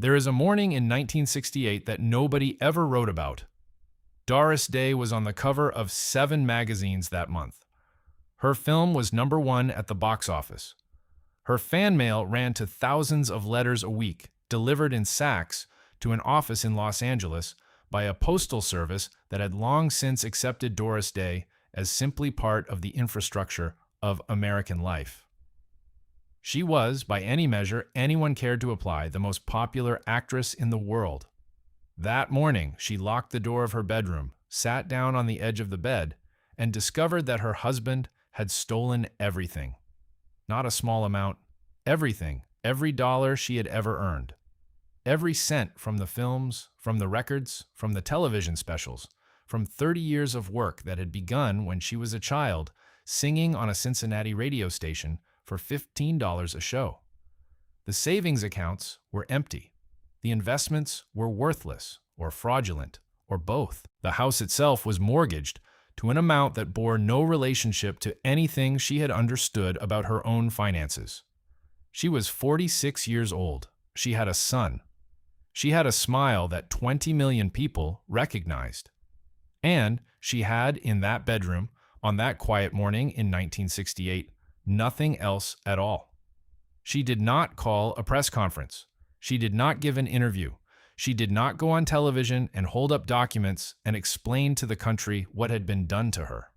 There is a morning in 1968 that nobody ever wrote about. Doris Day was on the cover of 7 magazines that month. Her film was #1 at the box office. Her fan mail ran to thousands of letters a week, delivered in sacks to an office in Los Angeles by a postal service that had long since accepted Doris Day as simply part of the infrastructure of American life. She was, by any measure anyone cared to apply, the most popular actress in the world. That morning, she locked the door of her bedroom, sat down on the edge of the bed, and discovered that her husband had stolen everything. Not a small amount, everything, every dollar she had ever earned. Every cent from the films, from the records, from the television specials, from 30 years of work that had begun when she was a child, singing on a Cincinnati radio station for $15 a show. The savings accounts were empty. The investments were worthless or fraudulent or both. The house itself was mortgaged to an amount that bore no relationship to anything she had understood about her own finances. She was 46 years old. She had a son. She had a smile that 20 million people recognized. And she had, in that bedroom, on that quiet morning in 1968, nothing else at all. She did not call a press conference. She did not give an interview. She did not go on television and hold up documents and explain to the country what had been done to her.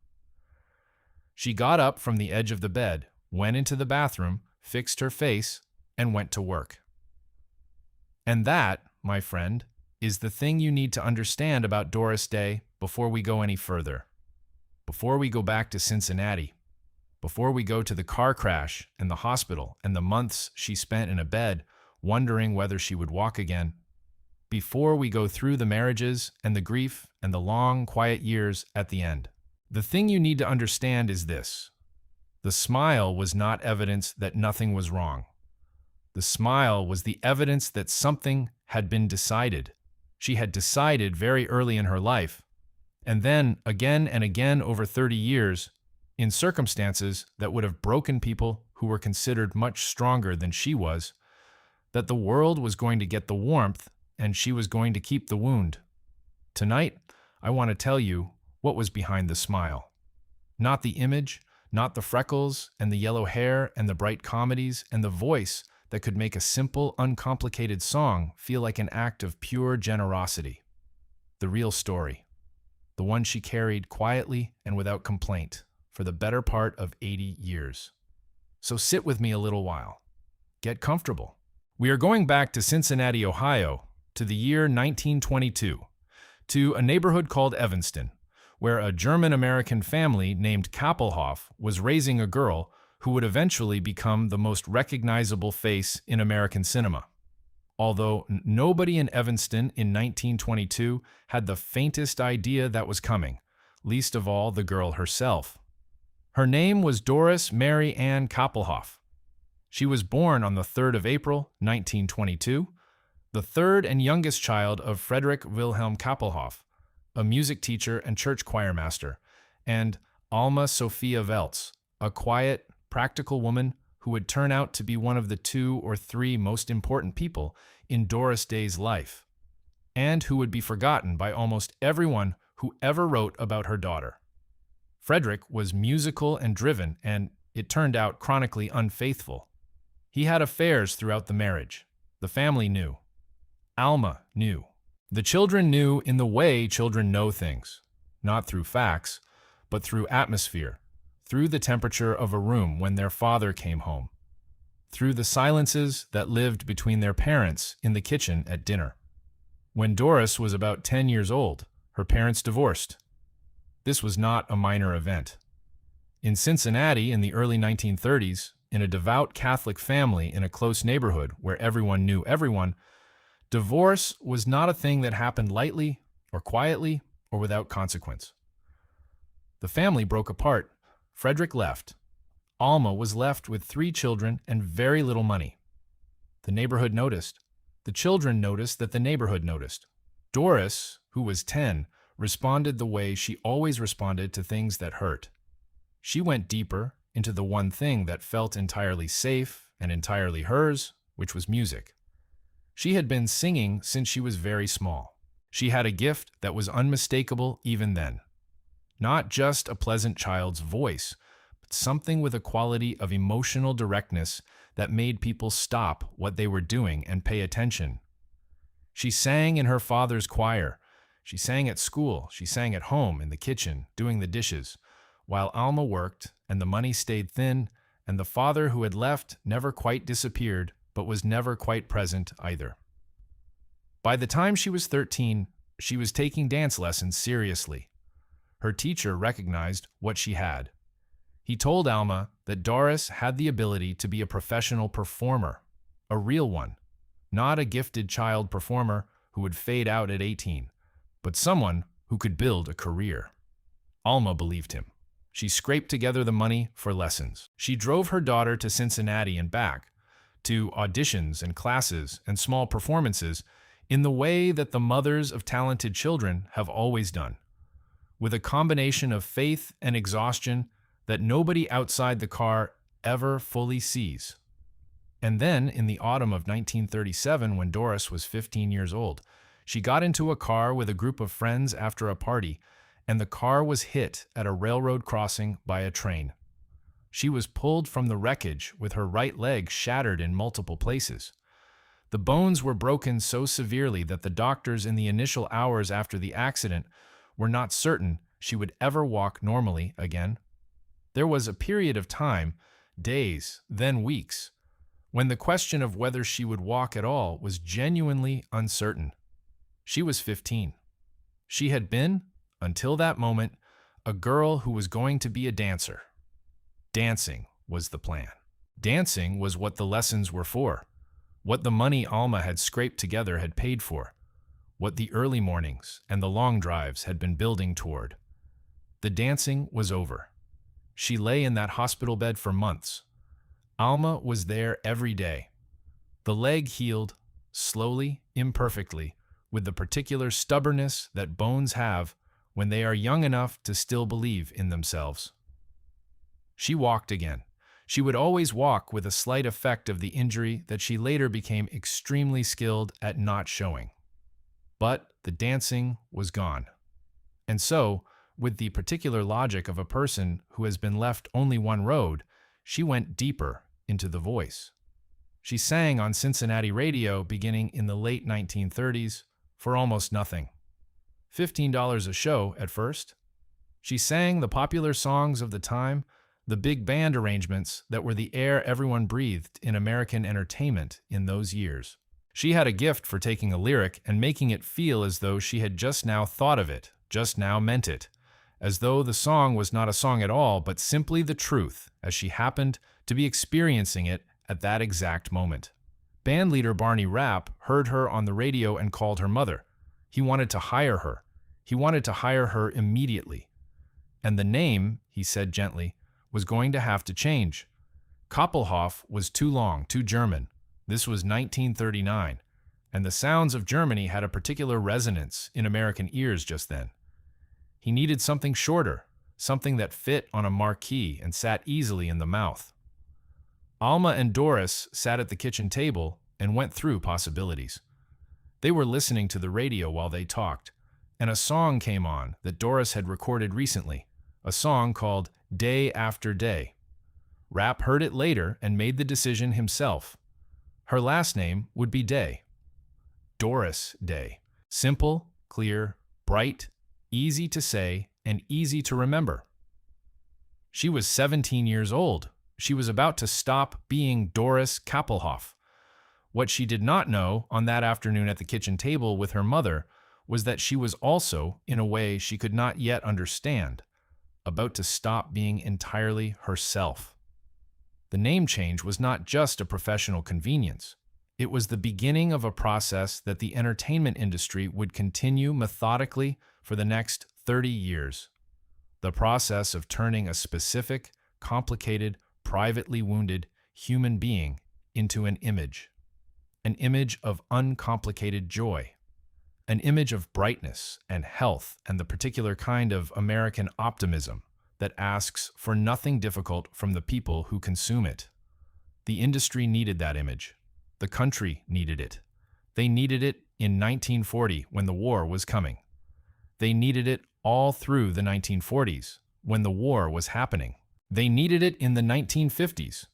She got up from the edge of the bed, went into the bathroom, fixed her face, and went to work. And that, my friend, is the thing you need to understand about Doris Day before we go any further. Before we go back to Cincinnati. Before we go to the car crash and the hospital and the months she spent in a bed wondering whether she would walk again. Before we go through the marriages and the grief and the long, quiet years at the end. The thing you need to understand is this. The smile was not evidence that nothing was wrong. The smile was the evidence that something had been decided. She had decided very early in her life, and then again and again over 30 years, in circumstances that would have broken people who were considered much stronger than she was, that the world was going to get the warmth and she was going to keep the wound. Tonight, I want to tell you what was behind the smile. Not the image, not the freckles and the yellow hair and the bright comedies and the voice that could make a simple, uncomplicated song feel like an act of pure generosity. The real story. The one she carried quietly and without complaint for the better part of 80 years. So sit with me a little while. Get comfortable. We are going back to Cincinnati, Ohio, to the year 1922, to a neighborhood called Evanston, where a German-American family named Kappelhoff was raising a girl who would eventually become the most recognizable face in American cinema. Although nobody in Evanston in 1922 had the faintest idea that was coming, least of all the girl herself. Her name was Doris Mary Ann Kappelhoff. She was born on the 3rd of April, 1922, the third and youngest child of Friedrich Wilhelm Kappelhoff, a music teacher and church choir master, and Alma Sophia Welz, a quiet, practical woman who would turn out to be one of the 2 or 3 most important people in Doris Day's life, and who would be forgotten by almost everyone who ever wrote about her daughter. Frederick was musical and driven, and, it turned out, chronically unfaithful. He had affairs throughout the marriage. The family knew. Alma knew. The children knew in the way children know things, not through facts, but through atmosphere, through the temperature of a room when their father came home, through the silences that lived between their parents in the kitchen at dinner. When Doris was about 10 years old, her parents divorced. This was not a minor event. In Cincinnati in the early 1930s, in a devout Catholic family in a close neighborhood where everyone knew everyone, divorce was not a thing that happened lightly or quietly or without consequence. The family broke apart. Frederick left. Alma was left with 3 children and very little money. The neighborhood noticed. The children noticed that the neighborhood noticed. Doris, who was 10, responded the way she always responded to things that hurt. She went deeper into the one thing that felt entirely safe and entirely hers, which was music. She had been singing since she was very small. She had a gift that was unmistakable even then. Not just a pleasant child's voice, but something with a quality of emotional directness that made people stop what they were doing and pay attention. She sang in her father's choir. She sang at school. She sang at home, in the kitchen, doing the dishes, while Alma worked and the money stayed thin, and the father who had left never quite disappeared, but was never quite present either. By the time she was 13, she was taking dance lessons seriously. Her teacher recognized what she had. He told Alma that Doris had the ability to be a professional performer, a real one, not a gifted child performer who would fade out at 18, but someone who could build a career. Alma believed him. She scraped together the money for lessons. She drove her daughter to Cincinnati and back, to auditions and classes and small performances, in the way that the mothers of talented children have always done, with a combination of faith and exhaustion that nobody outside the car ever fully sees. And then, in the autumn of 1937, when Doris was 15 years old, she got into a car with a group of friends after a party, and the car was hit at a railroad crossing by a train. She was pulled from the wreckage with her right leg shattered in multiple places. The bones were broken so severely that the doctors in the initial hours after the accident were not certain she would ever walk normally again. There was a period of time, days, then weeks, when the question of whether she would walk at all was genuinely uncertain. She was 15. She had been, until that moment, a girl who was going to be a dancer. Dancing was the plan. Dancing was what the lessons were for, what the money Alma had scraped together had paid for, what the early mornings and the long drives had been building toward. The dancing was over. She lay in that hospital bed for months. Alma was there every day. The leg healed, slowly, imperfectly, with the particular stubbornness that bones have when they are young enough to still believe in themselves. She walked again. She would always walk with a slight effect of the injury that she later became extremely skilled at not showing. But the dancing was gone. And so, with the particular logic of a person who has been left only one road, she went deeper into the voice. She sang on Cincinnati radio beginning in the late 1930s for almost nothing. $15 a show at first. She sang the popular songs of the time, the big band arrangements that were the air everyone breathed in American entertainment in those years. She had a gift for taking a lyric and making it feel as though she had just now thought of it, just now meant it, as though the song was not a song at all, but simply the truth, as she happened to be experiencing it at that exact moment. Bandleader Barney Rapp heard her on the radio and called her mother. He wanted to hire her. He wanted to hire her immediately. And the name, he said gently, was going to have to change. Koppelhoff was too long, too German. This was 1939, and the sounds of Germany had a particular resonance in American ears just then. He needed something shorter, something that fit on a marquee and sat easily in the mouth. Alma and Doris sat at the kitchen table and went through possibilities. They were listening to the radio while they talked, and a song came on that Doris had recorded recently, a song called Day After Day. Rapp heard it later and made the decision himself. Her last name would be Day. Doris Day. Simple, clear, bright, easy to say, and easy to remember. She was 17 years old. She was about to stop being Doris Koppelhoff. What she did not know on that afternoon at the kitchen table with her mother was that she was also, in a way she could not yet understand, about to stop being entirely herself. The name change was not just a professional convenience. It was the beginning of a process that the entertainment industry would continue methodically for the next 30 years. The process of turning a specific, complicated, privately wounded human being into an image of uncomplicated joy, an image of brightness and health and the particular kind of American optimism that asks for nothing difficult from the people who consume it. The industry needed that image. The country needed it. They needed it in 1940 when the war was coming. They needed it all through the 1940s when the war was happening. They needed it in the 1950s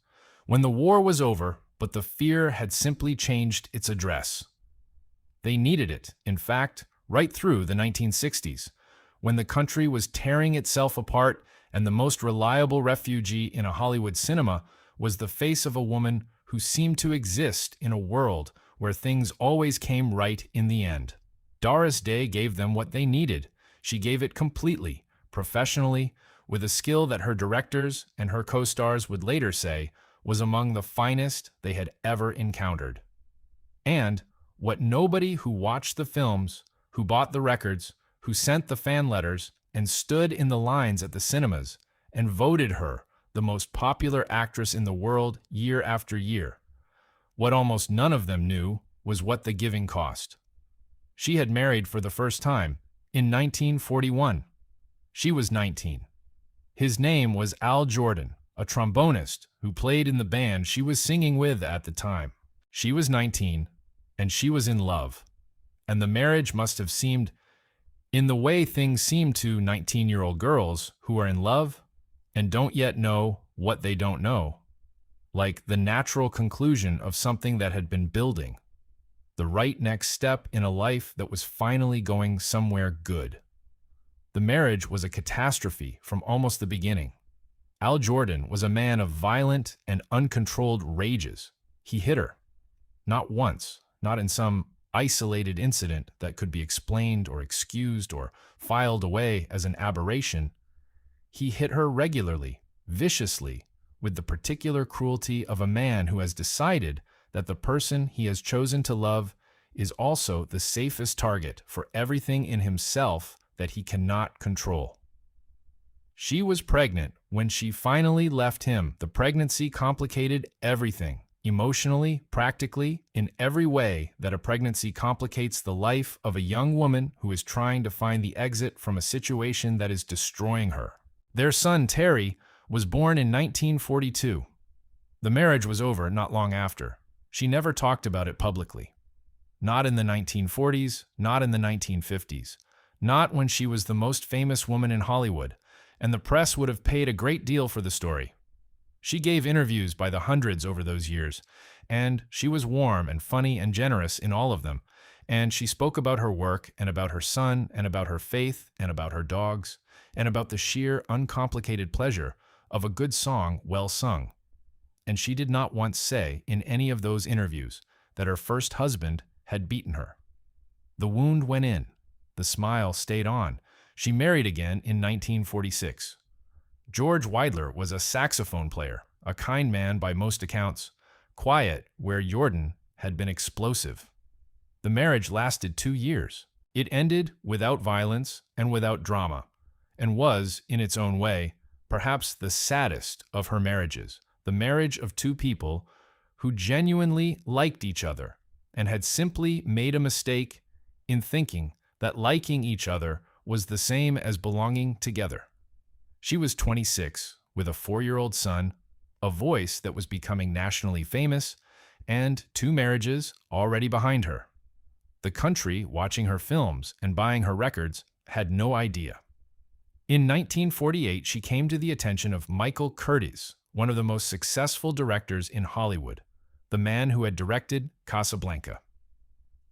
when the war was over, but the fear had simply changed its address. They needed it, in fact, right through the 1960s, when the country was tearing itself apart and the most reliable refugee in a Hollywood cinema was the face of a woman who seemed to exist in a world where things always came right in the end. Doris Day gave them what they needed. She gave it completely, professionally, with a skill that her directors and her co-stars would later say was among the finest they had ever encountered. And what nobody who watched the films, who bought the records, who sent the fan letters, and stood in the lines at the cinemas, and voted her the most popular actress in the world year after year, what almost none of them knew was what the giving cost. She had married for the first time in 1941. She was 19. His name was Al Jordan, a trombonist who played in the band she was singing with at the time. She was 19, and she was in love. And the marriage must have seemed in the way things seem to 19-year-old girls who are in love and don't yet know what they don't know, like the natural conclusion of something that had been building, the right next step in a life that was finally going somewhere good. The marriage was a catastrophe from almost the beginning. Al Jordan was a man of violent and uncontrolled rages. He hit her. Not once, not in some isolated incident that could be explained or excused or filed away as an aberration. He hit her regularly, viciously, with the particular cruelty of a man who has decided that the person he has chosen to love is also the safest target for everything in himself that he cannot control. She was pregnant when she finally left him. The pregnancy complicated everything. Emotionally, practically, in every way that a pregnancy complicates the life of a young woman who is trying to find the exit from a situation that is destroying her. Their son, Terry, was born in 1942. The marriage was over not long after. She never talked about it publicly. Not in the 1940s, not in the 1950s, not when she was the most famous woman in Hollywood, and the press would have paid a great deal for the story. She gave interviews by the hundreds over those years, and she was warm and funny and generous in all of them, and she spoke about her work and about her son and about her faith and about her dogs and about the sheer uncomplicated pleasure of a good song well sung. And she did not once say in any of those interviews that her first husband had beaten her. The wound went in. The smile stayed on. She married again in 1946. George Weidler was a saxophone player, a kind man by most accounts, quiet where Jordan had been explosive. The marriage lasted 2 years. It ended without violence and without drama, and was, in its own way, perhaps the saddest of her marriages, the marriage of two people who genuinely liked each other and had simply made a mistake in thinking that liking each other was the same as belonging together. She was 26, with a 4-year-old son, a voice that was becoming nationally famous, and 2 marriages already behind her. The country, watching her films and buying her records, had no idea. In 1948, she came to the attention of Michael Curtiz, one of the most successful directors in Hollywood, the man who had directed Casablanca.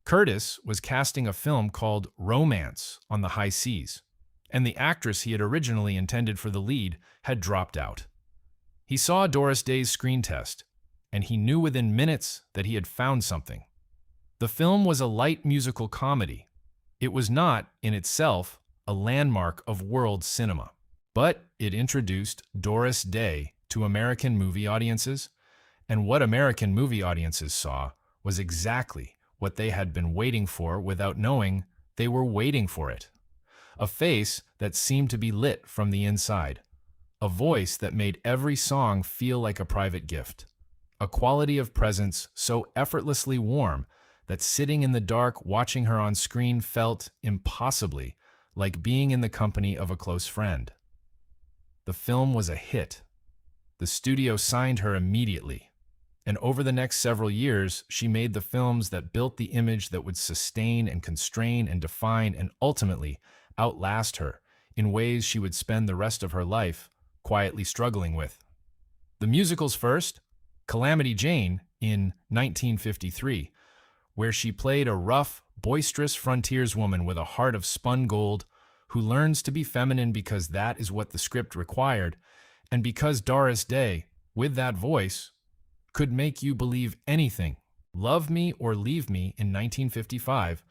Curtiz was casting a film called Romance on the High Seas, and the actress he had originally intended for the lead had dropped out. He saw Doris Day's screen test, and he knew within minutes that he had found something. The film was a light musical comedy. It was not, in itself, a landmark of world cinema, but it introduced Doris Day to American movie audiences, and what American movie audiences saw was exactly what they had been waiting for without knowing they were waiting for it. A face that seemed to be lit from the inside. A voice that made every song feel like a private gift. A quality of presence so effortlessly warm that sitting in the dark watching her on screen felt impossibly like being in the company of a close friend. The film was a hit. The studio signed her immediately. And over the next several years, she made the films that built the image that would sustain and constrain and define and ultimately outlast her in ways she would spend the rest of her life quietly struggling with. The musicals first, Calamity Jane in 1953, where she played a rough, boisterous frontierswoman with a heart of spun gold who learns to be feminine because that is what the script required, and because Doris Day, with that voice, could make you believe anything. Love Me or Leave Me in 1955,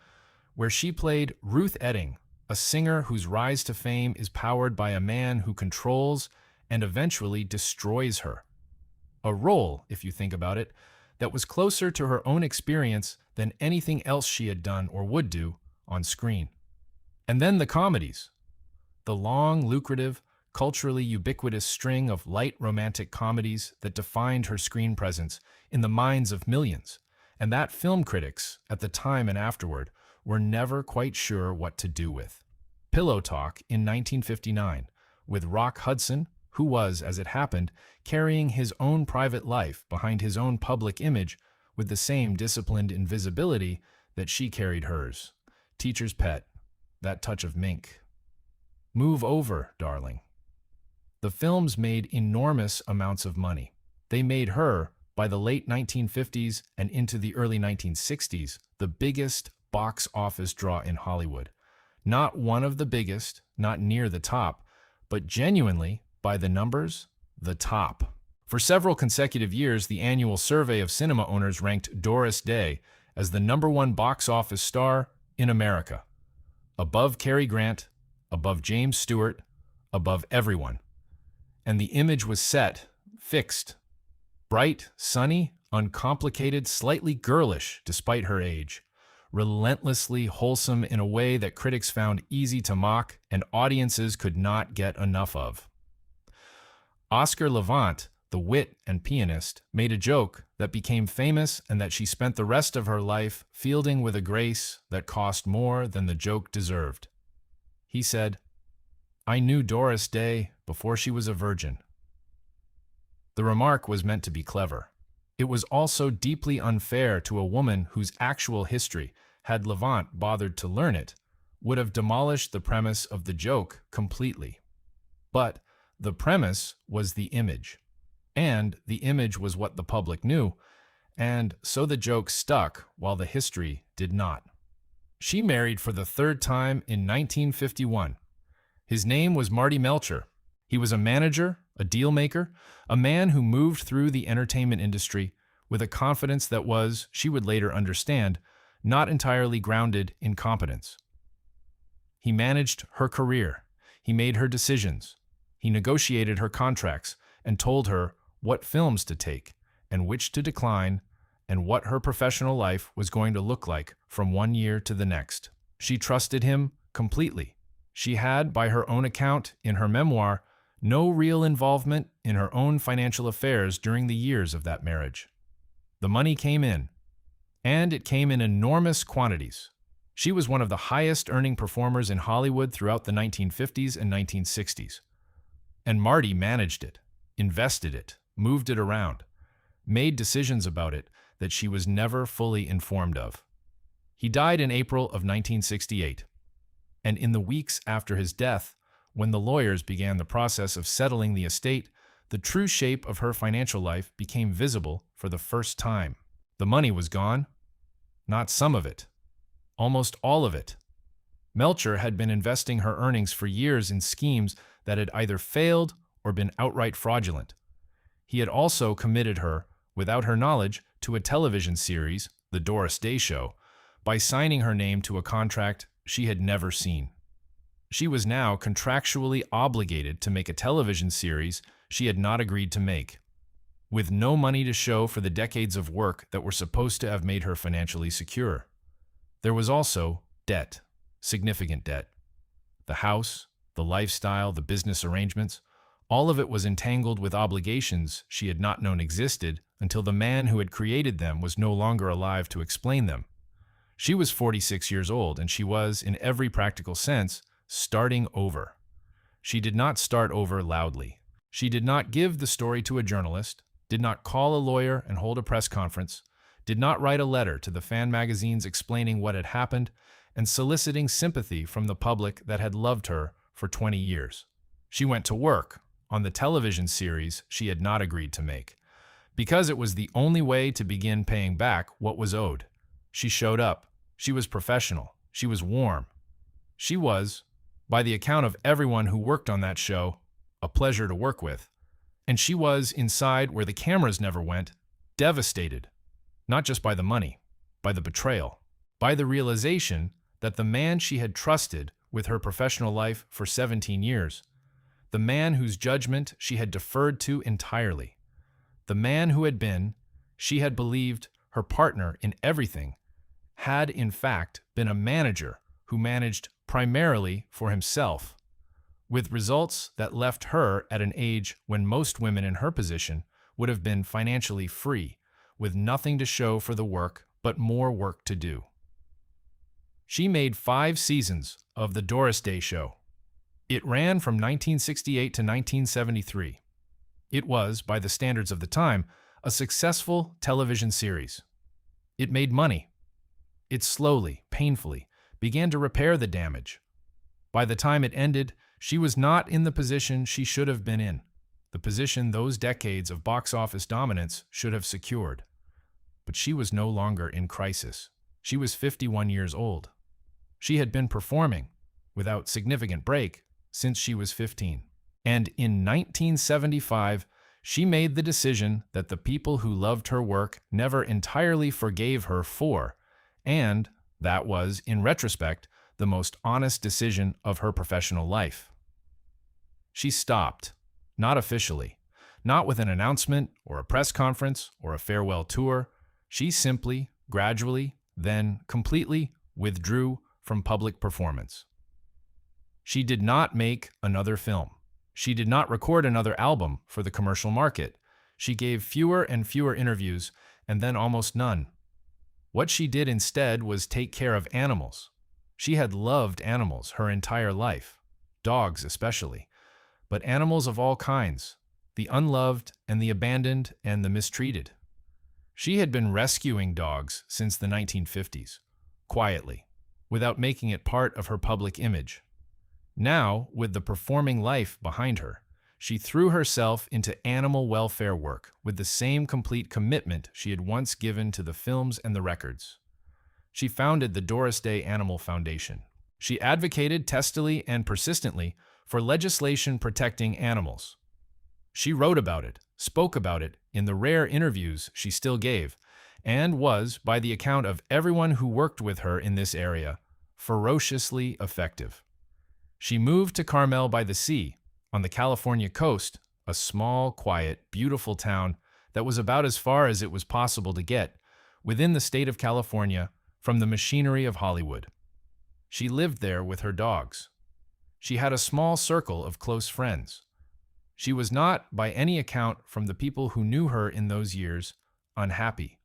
where she played Ruth Etting, a singer whose rise to fame is powered by a man who controls and eventually destroys her. A role, if you think about it, that was closer to her own experience than anything else she had done or would do on screen. And then the comedies. The long, lucrative, culturally ubiquitous string of light romantic comedies that defined her screen presence in the minds of millions, and that film critics, at the time and afterward, were never quite sure what to do with. Pillow Talk in 1959, with Rock Hudson, who was, as it happened, carrying his own private life behind his own public image with the same disciplined invisibility that she carried hers. Teacher's Pet, That Touch of Mink. Move Over, Darling. The films made enormous amounts of money. They made her, by the late 1950s and into the early 1960s, the biggest box office draw in Hollywood. Not one of the biggest, not near the top, but genuinely, by the numbers, the top. For several consecutive years, the annual survey of cinema owners ranked Doris Day as the #1 box office star in America. Above Cary Grant, above James Stewart, above everyone. And the image was set, fixed. Bright, sunny, uncomplicated, slightly girlish despite her age. Relentlessly wholesome in a way that critics found easy to mock and audiences could not get enough of. Oscar Levant, the wit and pianist, made a joke that became famous and that she spent the rest of her life fielding with a grace that cost more than the joke deserved. He said, "I knew Doris Day before she was a virgin." The remark was meant to be clever. It was also deeply unfair to a woman whose actual history, had Levant bothered to learn it, would have demolished the premise of the joke completely. But the premise was the image, and the image was what the public knew, and so the joke stuck while the history did not. She married for the third time in 1951. His name was Marty Melcher. He was a manager, a deal maker, a man who moved through the entertainment industry with a confidence that was, she would later understand, not entirely grounded in competence. He managed her career. He made her decisions. He negotiated her contracts and told her what films to take and which to decline and what her professional life was going to look like from one year to the next. She trusted him completely. She had, by her own account in her memoir, no real involvement in her own financial affairs during the years of that marriage. The money came in, and it came in enormous quantities. She was one of the highest-earning performers in Hollywood throughout the 1950s and 1960s. And Marty managed it, invested it, moved it around, made decisions about it that she was never fully informed of. He died in April of 1968, and in the weeks after his death, when the lawyers began the process of settling the estate, the true shape of her financial life became visible for the first time. The money was gone. Not some of it. Almost all of it. Melcher had been investing her earnings for years in schemes that had either failed or been outright fraudulent. He had also committed her, without her knowledge, to a television series, The Doris Day Show, by signing her name to a contract she had never seen. She was now contractually obligated to make a television series she had not agreed to make, with no money to show for the decades of work that were supposed to have made her financially secure. There was also debt, significant debt. The house, the lifestyle, the business arrangements, all of it was entangled with obligations she had not known existed until the man who had created them was no longer alive to explain them. She was 46 years old, and she was, in every practical sense, starting over. She did not start over loudly. She did not give the story to a journalist. did not call a lawyer and hold a press conference, did not write a letter to the fan magazines explaining what had happened and soliciting sympathy from the public that had loved her for 20 years. She went to work on the television series she had not agreed to make, because it was the only way to begin paying back what was owed. She showed up. She was professional. She was warm. She was, by the account of everyone who worked on that show, a pleasure to work with. And she was, inside where the cameras never went, devastated, not just by the money, by the betrayal, by the realization that the man she had trusted with her professional life for 17 years, the man whose judgment she had deferred to entirely, the man who had been, she had believed, her partner in everything, had in fact been a manager who managed primarily for himself, with results that left her at an age when most women in her position would have been financially free, with nothing to show for the work but more work to do. She made 5 seasons of the Doris Day Show. It ran from 1968 to 1973. It was, by the standards of the time, a successful television series. It made money. It slowly, painfully, began to repair the damage. By the time it ended, she was not in the position she should have been in, the position those decades of box office dominance should have secured. But she was no longer in crisis. She was 51 years old. She had been performing, without significant break, since she was 15. And in 1975, she made the decision that the people who loved her work never entirely forgave her for, and that was, in retrospect, the most honest decision of her professional life. She stopped, not officially, not with an announcement or a press conference or a farewell tour. She simply, gradually, then completely withdrew from public performance. She did not make another film. She did not record another album for the commercial market. She gave fewer and fewer interviews, and then almost none. What she did instead was take care of animals. She had loved animals her entire life, dogs especially, but animals of all kinds, the unloved and the abandoned and the mistreated. She had been rescuing dogs since the 1950s, quietly, without making it part of her public image. Now, with the performing life behind her, she threw herself into animal welfare work with the same complete commitment she had once given to the films and the records. She founded the Doris Day Animal Foundation. She advocated testily and persistently for legislation protecting animals. She wrote about it, spoke about it in the rare interviews she still gave, and was, by the account of everyone who worked with her in this area, ferociously effective. She moved to Carmel by the Sea, on the California coast, a small, quiet, beautiful town that was about as far as it was possible to get, within the state of California, from the machinery of Hollywood. She lived there with her dogs. She had a small circle of close friends. She was not, by any account from the people who knew her in those years, unhappy.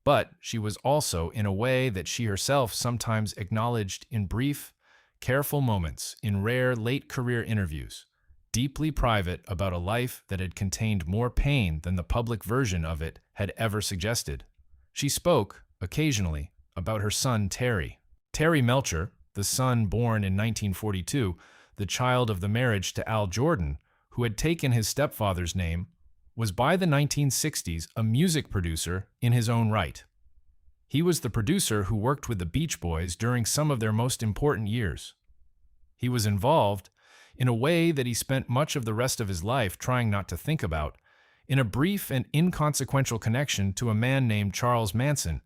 But she was also, in a way that she herself sometimes acknowledged in brief, careful moments in rare late-career interviews, deeply private about a life that had contained more pain than the public version of it had ever suggested. She spoke, occasionally, about her son Terry. Terry Melcher, the son born in 1942, the child of the marriage to Al Jordan, who had taken his stepfather's name, was by the 1960s a music producer in his own right. He was the producer who worked with the Beach Boys during some of their most important years. He was involved, in a way that he spent much of the rest of his life trying not to think about, in a brief and inconsequential connection to a man named Charles Manson,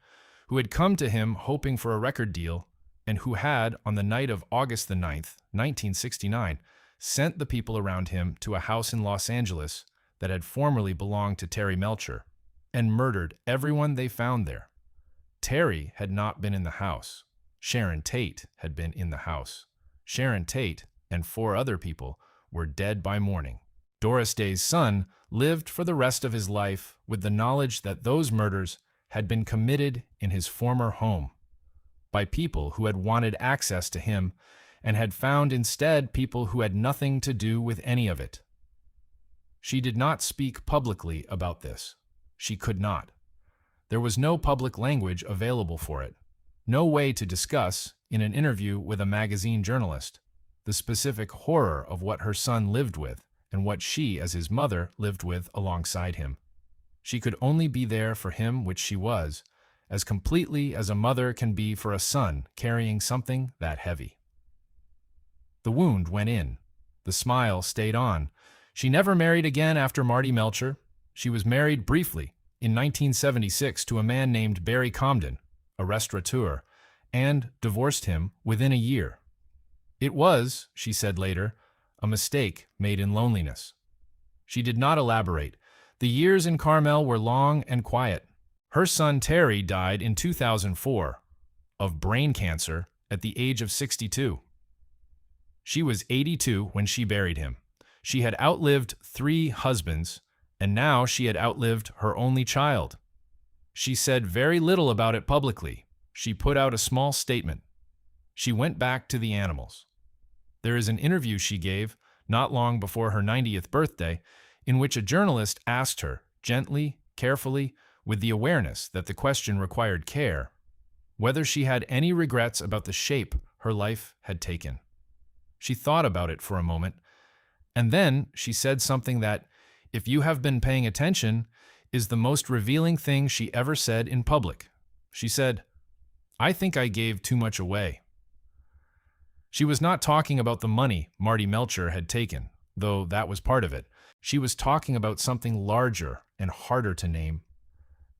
who had come to him hoping for a record deal, and who had, on the night of August the 9th, 1969, sent the people around him to a house in Los Angeles that had formerly belonged to Terry Melcher, and murdered everyone they found there. Terry had not been in the house. Sharon Tate had been in the house. Sharon Tate and 4 other people were dead by morning. Doris Day's son lived for the rest of his life with the knowledge that those murders had been committed in his former home by people who had wanted access to him and had found instead people who had nothing to do with any of it. She did not speak publicly about this. She could not. There was no public language available for it. No way to discuss, in an interview with a magazine journalist, the specific horror of what her son lived with and what she, as his mother, lived with alongside him. She could only be there for him, which she was, as completely as a mother can be for a son carrying something that heavy. The wound went in. The smile stayed on. She never married again after Marty Melcher. She was married briefly in 1976 to a man named Barry Comden, a restaurateur, and divorced him within a year. It was, she said later, a mistake made in loneliness. She did not elaborate. The years in Carmel were long and quiet. Her son Terry died in 2004 of brain cancer at the age of 62. She was 82 when she buried him. She had outlived 3 husbands, and now she had outlived her only child. She said very little about it publicly. She put out a small statement. She went back to the animals. There is an interview she gave not long before her 90th birthday in which a journalist asked her, gently, carefully, with the awareness that the question required care, whether she had any regrets about the shape her life had taken. She thought about it for a moment, and then she said something that, if you have been paying attention, is the most revealing thing she ever said in public. She said, "I think I gave too much away." She was not talking about the money Marty Melcher had taken, though that was part of it. She was talking about something larger and harder to name,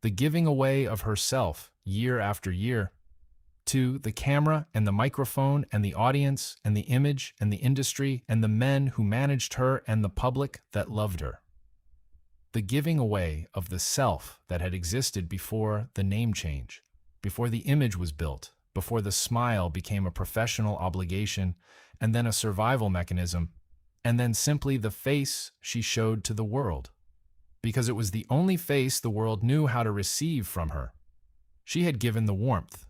the giving away of herself year after year, to the camera and the microphone and the audience and the image and the industry and the men who managed her and the public that loved her. The giving away of the self that had existed before the name change, before the image was built, before the smile became a professional obligation and then a survival mechanism, and then simply the face she showed to the world, because it was the only face the world knew how to receive from her. She had given the warmth.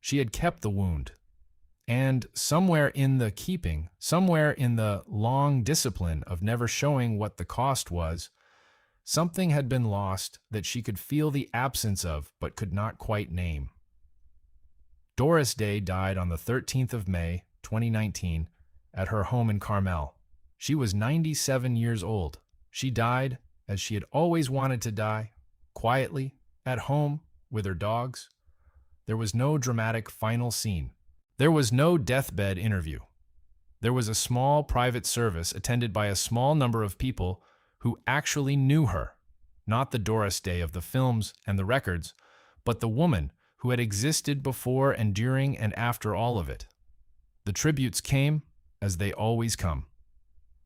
She had kept the wound. And somewhere in the keeping, somewhere in the long discipline of never showing what the cost was, something had been lost that she could feel the absence of but could not quite name. Doris Day died on the 13th of May, 2019, at her home in Carmel. She was 97 years old. She died as she had always wanted to die, quietly, at home, with her dogs. There was no dramatic final scene. There was no deathbed interview. There was a small private service attended by a small number of people who actually knew her, not the Doris Day of the films and the records, but the woman who had existed before and during and after all of it. The tributes came as they always come.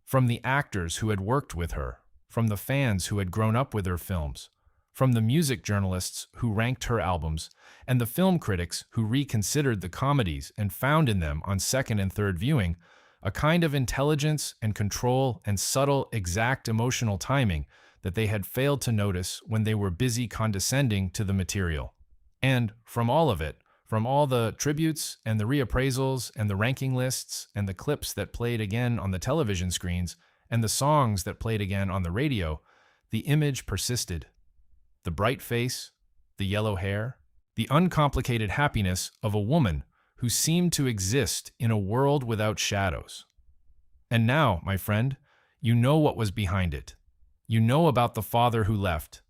From the actors who had worked with her, from the fans who had grown up with her films, from the music journalists who ranked her albums, and the film critics who reconsidered the comedies and found in them, on second and third viewing, a kind of intelligence and control and subtle, exact emotional timing that they had failed to notice when they were busy condescending to the material. And from all of it, from all the tributes and the reappraisals and the ranking lists and the clips that played again on the television screens and the songs that played again on the radio, the image persisted. The bright face, the yellow hair, the uncomplicated happiness of a woman who seemed to exist in a world without shadows. And now, my friend, you know what was behind it. You know about the father who left.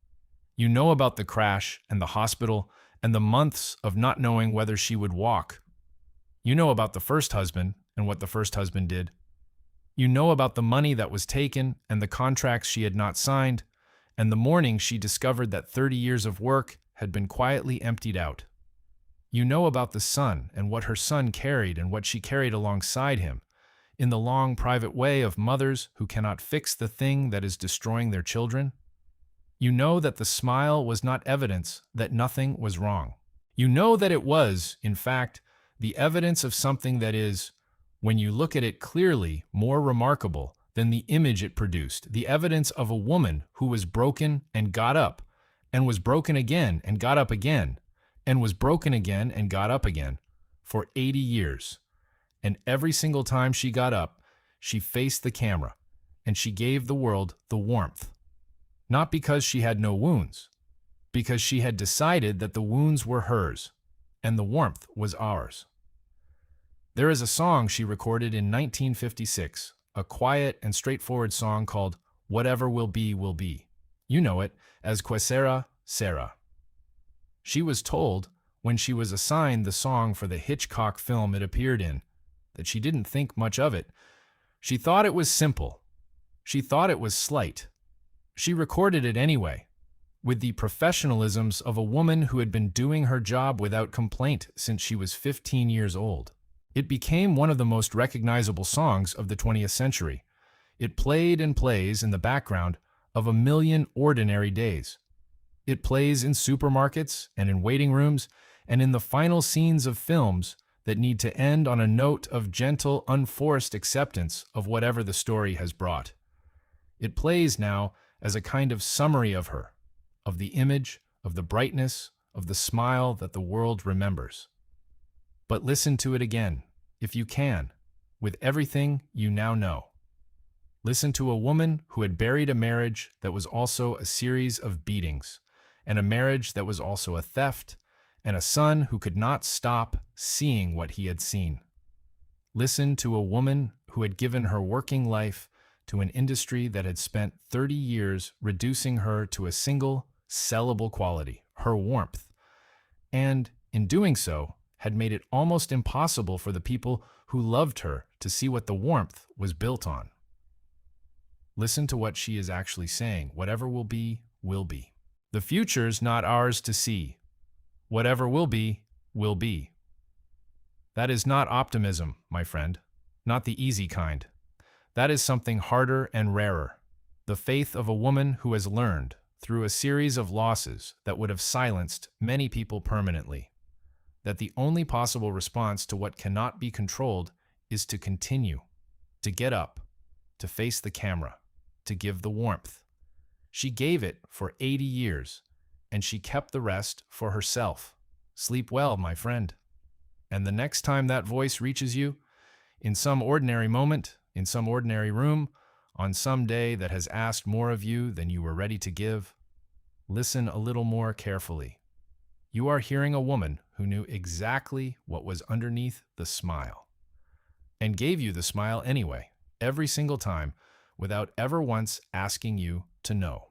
You know about the crash and the hospital and the months of not knowing whether she would walk. You know about the first husband and what the first husband did. You know about the money that was taken and the contracts she had not signed, and the morning she discovered that 30 years of work had been quietly emptied out. You know about the son and what her son carried and what she carried alongside him, in the long private way of mothers who cannot fix the thing that is destroying their children. You know that the smile was not evidence that nothing was wrong. You know that it was, in fact, the evidence of something that is, when you look at it clearly, more remarkable than the image it produced, the evidence of a woman who was broken and got up, and was broken again and got up again, and was broken again and got up again, for 80 years. And every single time she got up, she faced the camera, and she gave the world the warmth. Not because she had no wounds, because she had decided that the wounds were hers, and the warmth was ours. There is a song she recorded in 1956, a quiet and straightforward song called Whatever Will Be, Will Be. You know it as Que Sera, Sera. She was told, when she was assigned the song for the Hitchcock film it appeared in, that she didn't think much of it. She thought it was simple. She thought it was slight. She recorded it anyway, with the professionalisms of a woman who had been doing her job without complaint since she was 15 years old. It became one of the most recognizable songs of the 20th century. It played and plays in the background of a million ordinary days. It plays in supermarkets and in waiting rooms and in the final scenes of films that need to end on a note of gentle, unforced acceptance of whatever the story has brought. It plays now as a kind of summary of her, of the image, of the brightness, of the smile that the world remembers. But listen to it again, if you can, with everything you now know. Listen to a woman who had buried a marriage that was also a series of beatings, and a marriage that was also a theft, and a son who could not stop seeing what he had seen. Listen to a woman who had given her working life to an industry that had spent 30 years reducing her to a single, sellable quality, her warmth, and, in doing so, had made it almost impossible for the people who loved her to see what the warmth was built on. Listen to what she is actually saying. Whatever will be, will be. The future's not ours to see. Whatever will be, will be. That is not optimism, my friend, not the easy kind. That is something harder and rarer. The faith of a woman who has learned, through a series of losses that would have silenced many people permanently, that the only possible response to what cannot be controlled is to continue, to get up, to face the camera, to give the warmth. She gave it for 80 years, and she kept the rest for herself. Sleep well, my friend. And the next time that voice reaches you, in some ordinary moment, in some ordinary room, on some day that has asked more of you than you were ready to give, listen a little more carefully. You are hearing a woman who knew exactly what was underneath the smile, and gave you the smile anyway, every single time, without ever once asking you to know.